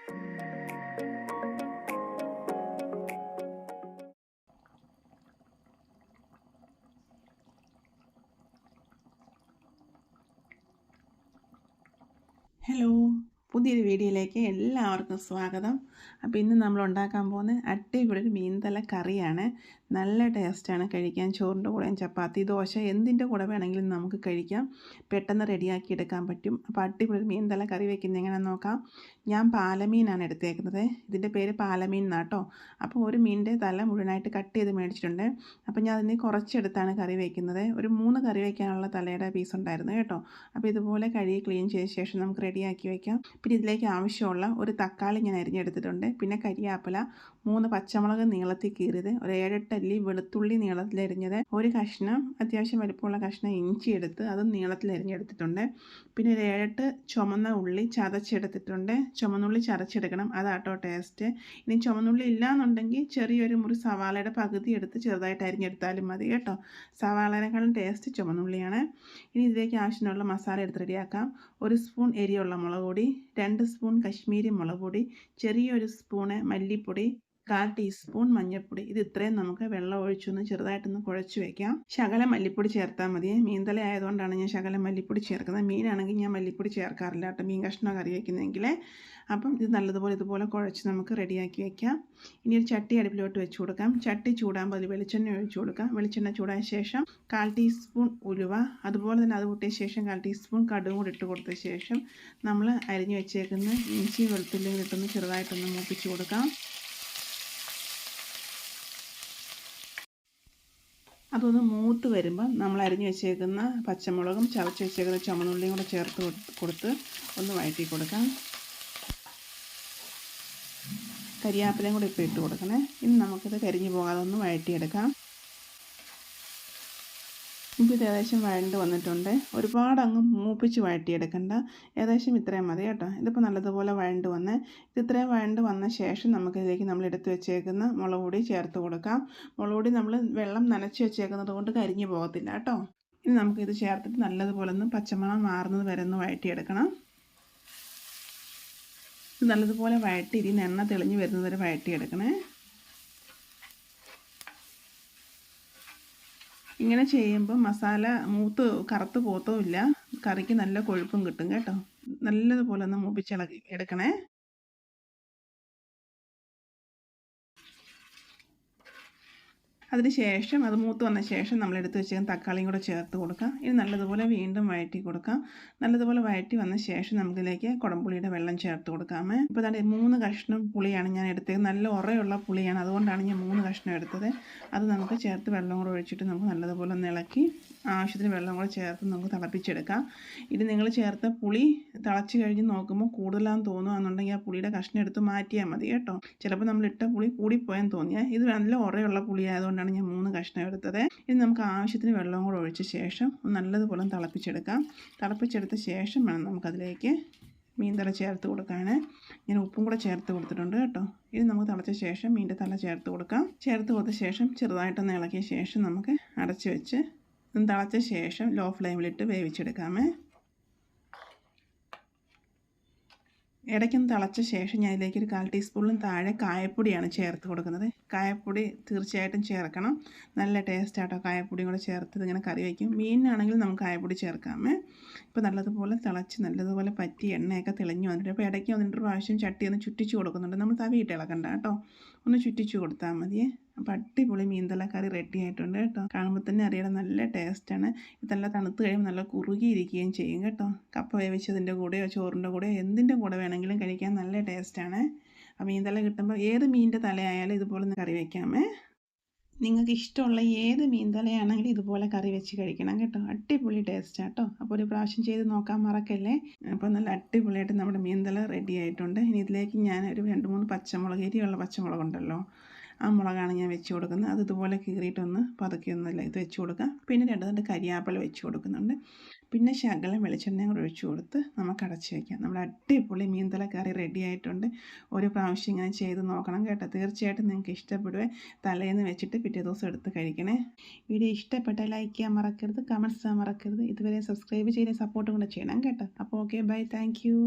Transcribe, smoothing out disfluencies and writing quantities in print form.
Hello, പുതിയൊരു വീഡിയോയിലേക്ക് എല്ലാവർക്കും സ്വാഗതം. അപ്പോൾ ഇന്ന് നമ്മൾ ഉണ്ടാക്കാൻ പോകുന്ന അടിപൊളി ഒരു മീൻതല കറിയാണ്. നല്ല ടേസ്റ്റാണ് കഴിക്കാൻ. ചോറിൻ്റെ കൂടെയും ചപ്പാത്തി, ദോശ എന്തിൻ്റെ കൂടെ വേണമെങ്കിലും നമുക്ക് കഴിക്കാം. പെട്ടെന്ന് റെഡിയാക്കി എടുക്കാൻ പറ്റും. അപ്പോൾ അടിപൊളി ഒരു മീൻതല കറി വയ്ക്കുന്നത് എങ്ങനെയാണെന്ന് നോക്കാം. ഞാൻ പാലമീനാണ് എടുത്തേക്കുന്നത്. ഇതിൻ്റെ പേര് പാലമീൻ എന്നാട്ടോ. അപ്പോൾ ഒരു മീനിൻ്റെ തല മുഴുവനായിട്ട് കട്ട് ചെയ്ത് മേടിച്ചിട്ടുണ്ട്. അപ്പോൾ ഞാൻ അതിന് കുറച്ചെടുത്താണ് കറി വയ്ക്കുന്നത്. ഒരു 3 കറി വയ്ക്കാനുള്ള തലയുടെ പീസ് ഉണ്ടായിരുന്നു കേട്ടോ. അപ്പോൾ ഇതുപോലെ കഴുകി ക്ലീൻ ചെയ്ത ശേഷം നമുക്ക് റെഡിയാക്കി വയ്ക്കാം. പിന്നെ ഇതിലേക്ക് ആവശ്യമുള്ള ഒരു തക്കാളി ഞാൻ അരിഞ്ഞെടുത്തിട്ടുണ്ട്. പിന്നെ കരിയാപ്പില, 3 പച്ചമുളക് നീളത്തിൽ കീറിയത്, ഒരു 7-8 അല്ലി വെളുത്തുള്ളി നീളത്തിൽ അരിഞ്ഞത്, ഒരു കഷ്ണം അത്യാവശ്യം വലിപ്പമുള്ള കഷ്ണം ഇഞ്ചി എടുത്ത് അതും നീളത്തിൽ അരിഞ്ഞെടുത്തിട്ടുണ്ട്. പിന്നെ ഒരു 7-8 ചുമന്ന ഉള്ളി ചതച്ചെടുത്തിട്ടുണ്ട്. ചുമന്നുള്ളി ചതച്ചെടുക്കണം, അതാട്ടോ ടേസ്റ്റ്. ഇനി ചുമന്നുള്ളി ഇല്ലയെന്നുണ്ടെങ്കിൽ ചെറിയൊരു മുറി സവാളയുടെ പകുതി എടുത്ത് ചെറുതായിട്ട് അരിഞ്ഞെടുത്താലും മതി കേട്ടോ. സവാളേനേക്കാളും ടേസ്റ്റ് ചുമന്നുള്ളിയാണ്. ഇനി ഇതിലേക്ക് ആവശ്യമുള്ള മസാല എടുത്ത് റെഡിയാക്കാം. 1 സ്പൂൺ എരിയുള്ള മുളക് പൊടി, 2 സ്പൂൺ കശ്മീരി മുളക് പൊടി, ചെറിയൊരു സ്പൂണ് മല്ലിപ്പൊടി, 1/4 ടീസ്പൂൺ മഞ്ഞൾപ്പൊടി. ഇത് ഇത്രയും നമുക്ക് വെള്ളം ഒഴിച്ചൊന്ന് ചെറുതായിട്ടൊന്ന് കുഴച്ച് വയ്ക്കാം. ശകലം മല്ലിപ്പൊടി ചേർത്താൽ മതി. മീൻതല ആയതുകൊണ്ടാണ് ഞാൻ ശകലം മല്ലിപ്പൊടി ചേർക്കുന്നത്. മീനാണെങ്കിൽ ഞാൻ മല്ലിപ്പൊടി ചേർക്കാറില്ല കേട്ടോ, മീൻ കഷ്ണം കറി വയ്ക്കുന്നെങ്കിൽ. അപ്പം ഇത് നല്ലതുപോലെ ഇതുപോലെ കുഴച്ച് നമുക്ക് റെഡിയാക്കി വയ്ക്കാം. ഇനി ഒരു ചട്ടി അടുപ്പിലോട്ട് വെച്ച് കൊടുക്കാം. ചട്ടി ചൂടാകുമ്പോൾ അതിൽ വെളിച്ചെണ്ണ ഒഴിച്ച് കൊടുക്കാം. വെളിച്ചെണ്ണ ചൂടായ ശേഷം 1/4 ടീസ്പൂൺ ഉലുവ, അതുപോലെ തന്നെ അത് കൂട്ടിയ ശേഷം 1/4 ടീസ്പൂൺ കടുകും കൂടി ഇട്ട് കൊടുത്ത ശേഷം നമ്മൾ അരിഞ്ഞ് വെച്ചേക്കുന്ന ഇഞ്ചി വെളുത്തുള്ളിയും ഇട്ടൊന്ന് ചെറുതായിട്ടൊന്ന് മൂപ്പിച്ച് കൊടുക്കാം. അതൊന്ന് മൂത്ത് വരുമ്പം നമ്മൾ അരിഞ്ഞ് വെച്ചേക്കുന്ന പച്ചമുളകും ചതച്ച് വെച്ചേക്കുന്ന ചുമന്നുള്ളിയും കൂടെ ചേർത്ത് കൊടുത്ത് ഒന്ന് വഴറ്റി കൊടുക്കാം. കരിയാപ്പിലയും കൂടി ഇപ്പോൾ ഇട്ട് കൊടുക്കണേ. ഇനി നമുക്കിത് കരിഞ്ഞു പോകാതെ ഒന്ന് വഴറ്റിയെടുക്കാം. ഇപ്പോൾ ഇത് ഏകദേശം വഴണ്ട് വന്നിട്ടുണ്ട്. ഒരുപാട് അങ്ങ് മൂപ്പിച്ച് വഴറ്റിയെടുക്കണ്ട, ഏകദേശം ഇത്രയും മതി കേട്ടോ. ഇതിപ്പോൾ നല്ലതുപോലെ വഴണ്ട് വന്ന് ഇത്രയും വഴണ്ട് വന്ന ശേഷം നമുക്കിതിലേക്ക് നമ്മൾ എടുത്ത് വെച്ചേക്കുന്ന മുളക് പൊടി ചേർത്ത് കൊടുക്കാം. മുളക് പൊടി നമ്മൾ വെള്ളം നനച്ച് വെച്ചേക്കുന്നത് കൊണ്ട് കരിഞ്ഞു പോകത്തില്ല കേട്ടോ. ഇനി നമുക്കിത് ചേർത്തിട്ട് നല്ലതുപോലെ ഒന്ന് പച്ചമണം മാറുന്നത് വരെ ഒന്ന് വഴറ്റിയെടുക്കണം. ഇത് നല്ലതുപോലെ വഴറ്റി ഇതിൽ നിന്ന് എണ്ണ തെളിഞ്ഞ് വരുന്നത് വരെ വഴറ്റിയെടുക്കണേ. ഇങ്ങനെ ചെയ്യുമ്പോൾ മസാല മൂത്ത് കറുത്ത് പോത്തുമില്ല, കറിക്ക് നല്ല കൊഴുപ്പും കിട്ടും കേട്ടോ. നല്ലതുപോലെ ഒന്ന് മൂപ്പിച്ചിളക്കി എടുക്കണേ. അതിന് ശേഷം അത് മൂത്ത് വന്ന ശേഷം നമ്മൾ എടുത്ത് വെച്ചേക്കുന്ന തക്കാളിയും കൂടെ ചേർത്ത് കൊടുക്കാം. ഇനി നല്ലതുപോലെ വീണ്ടും വഴറ്റി കൊടുക്കാം. നല്ലതുപോലെ വഴറ്റി വന്ന ശേഷം നമുക്കിതിലേക്ക് കുടംപുളിയുടെ വെള്ളം ചേർത്ത് കൊടുക്കാമേ. ഇപ്പോൾ തന്നെ 3 കഷ്ണം പുളിയാണ് ഞാൻ എടുത്തത്. നല്ല ഉറയുള്ള പുളിയാണ്, അതുകൊണ്ടാണ് ഞാൻ 3 കഷ്ണം എടുത്തത്. അത് നമുക്ക് ചേർത്ത് വെള്ളം കൂടെ ഒഴിച്ചിട്ട് നമുക്ക് നല്ലതുപോലെ ഒന്ന് ഇളക്കി ആവശ്യത്തിന് വെള്ളം കൂടെ ചേർത്ത് നമുക്ക് തിളപ്പിച്ചെടുക്കാം. ഇത് നിങ്ങൾ ചേർത്ത പുളി തിളച്ച് കഴിഞ്ഞ് നോക്കുമ്പോൾ കൂടുതലാണെന്ന് തോന്നുകയാണെന്നുണ്ടെങ്കിൽ ആ പുളിയുടെ കഷ്ണം എടുത്ത് മാറ്റിയാൽ മതി കേട്ടോ. ചിലപ്പോൾ നമ്മൾ ഇട്ട പുളി കൂടിപ്പോയെന്ന് തോന്നിയാൽ ഇത് നല്ല ഉറയുള്ള പുളി ആയതുകൊണ്ടാണ് ഞാൻ 3 കഷ്ണം എടുത്തത്. ഇനി നമുക്ക് ആവശ്യത്തിന് വെള്ളം കൂടെ ഒഴിച്ച ശേഷം നല്ലതുപോലെ തിളപ്പിച്ചെടുക്കാം. തിളപ്പിച്ചെടുത്ത ശേഷം വേണം നമുക്കതിലേക്ക് മീൻതല ചേർത്ത് കൊടുക്കാൻ. ഞാൻ ഉപ്പും കൂടെ ചേർത്ത് കൊടുത്തിട്ടുണ്ട് കേട്ടോ. ഇത് നമുക്ക് തിളച്ച ശേഷം മീൻ്റെ തല ചേർത്ത് കൊടുക്കാം. ചേർത്ത് കൊടുത്ത ശേഷം ചെറുതായിട്ടൊന്ന് ഇളക്കിയ ശേഷം നമുക്ക് അടച്ച് വെച്ച് തിളച്ച ശേഷം ലോ ഫ്ലെയിമിലിട്ട് വേവിച്ചെടുക്കാമേ. ഇടയ്ക്കൊന്ന് തിളച്ച ശേഷം ഞാൻ ഇതിലേക്ക് ഒരു 1/4 ടീസ്പൂണിലും താഴെ കായപ്പൊടിയാണ് ചേർത്ത് കൊടുക്കുന്നത്. കായപ്പൊടി തീർച്ചയായിട്ടും ചേർക്കണം, നല്ല ടേസ്റ്റ് ആട്ടോ. കായപ്പൊടിയും കൂടെ ചേർത്ത് ഇങ്ങനെ കറി വയ്ക്കും. മീനാണെങ്കിൽ നമുക്ക് കായപ്പൊടി ചേർക്കാമേ. ഇപ്പോൾ നല്ലതുപോലെ തിളച്ച് നല്ലതുപോലെ പറ്റി എണ്ണയൊക്കെ തെളിഞ്ഞു വന്നിട്ട് അപ്പോൾ ഇടയ്ക്ക് 1-2 പ്രാവശ്യം ചട്ടി ഒന്ന് ചുറ്റിച്ച് കൊടുക്കുന്നുണ്ട്. നമ്മൾ തവിയിട്ട് ഇളക്കണ്ട കേട്ടോ, ഒന്ന് ചുറ്റിച്ച് കൊടുത്താൽ മതിയേ. അപ്പോൾ അടിപൊളി മീൻതല കറി റെഡി ആയിട്ടുണ്ട് കേട്ടോ. കാണുമ്പോൾ തന്നെ അറിയാം നല്ല ടേസ്റ്റാണ്. ഇതെല്ലാം തണുത്ത് കഴിയുമ്പോൾ നല്ല കുറുകിയിരിക്കുകയും ചെയ്യും കേട്ടോ. കപ്പ വേവിച്ചതിൻ്റെ കൂടെയോ ചോറിൻ്റെ കൂടെയോ എന്തിൻ്റെ കൂടെ വേണമെങ്കിലും കഴിക്കാൻ നല്ല ടേസ്റ്റാണ്. ആ മീൻതല കിട്ടുമ്പോൾ ഏത് മീനിൻ്റെ തലയായാലും ഇതുപോലെ കറി വയ്ക്കാമേ. നിങ്ങൾക്ക് ഇഷ്ടമുള്ള ഏത് മീൻതലയാണെങ്കിലും ഇതുപോലെ കറി വെച്ച് കഴിക്കണം കേട്ടോ. അടിപൊളി ടേസ്റ്റാണ് കേട്ടോ. അപ്പോൾ ഒരു പ്രാവശ്യം ചെയ്ത് നോക്കാൻ മറക്കല്ലേ. അപ്പോൾ നല്ല അടിപൊളിയായിട്ട് നമ്മുടെ മീൻതല റെഡി ആയിട്ടുണ്ട്. ഇനി ഇതിലേക്ക് ഞാൻ ഒരു 2-3 പച്ചമുളക്, എരിയുള്ള പച്ചമുളകുണ്ടല്ലോ, ആ മുളകാണ് ഞാൻ വെച്ച് കൊടുക്കുന്നത്. അത് ഇതുപോലെ കീറിയിട്ടൊന്ന് പതുക്കിയൊന്നുമില്ല ഇത് വെച്ച് കൊടുക്കാം. പിന്നെ 2 കരിയാപ്പില വെച്ച് കൊടുക്കുന്നുണ്ട്. പിന്നെ ശകലം വെളിച്ചെണ്ണയും കൂടെ ഒഴിച്ച് കൊടുത്ത് നമുക്ക് അടച്ച് വയ്ക്കാം. നമ്മുടെ അടിപൊളി മീൻതല കറി റെഡി ആയിട്ടുണ്ട്. ഒരു പ്രാവശ്യം ഇങ്ങനെ ചെയ്ത് നോക്കണം കേട്ടോ. തീർച്ചയായിട്ടും നിങ്ങൾക്ക് ഇഷ്ടപ്പെടുവേ. തലേന്ന് വെച്ചിട്ട് പിറ്റേ ദിവസം എടുത്ത് കഴിക്കണേ. വീഡിയോ ഇഷ്ടപ്പെട്ടാൽ ലൈക്ക് ചെയ്യാൻ മറക്കരുത്, കമൻറ്റ്സ് ചെയ്യാൻ മറക്കരുത്. ഇതുവരെ സബ്സ്ക്രൈബ് ചെയ്ത് സപ്പോർട്ടും കൂടെ ചെയ്യണം കേട്ടോ. അപ്പോൾ ഓക്കെ, ബൈ, താങ്ക് യു.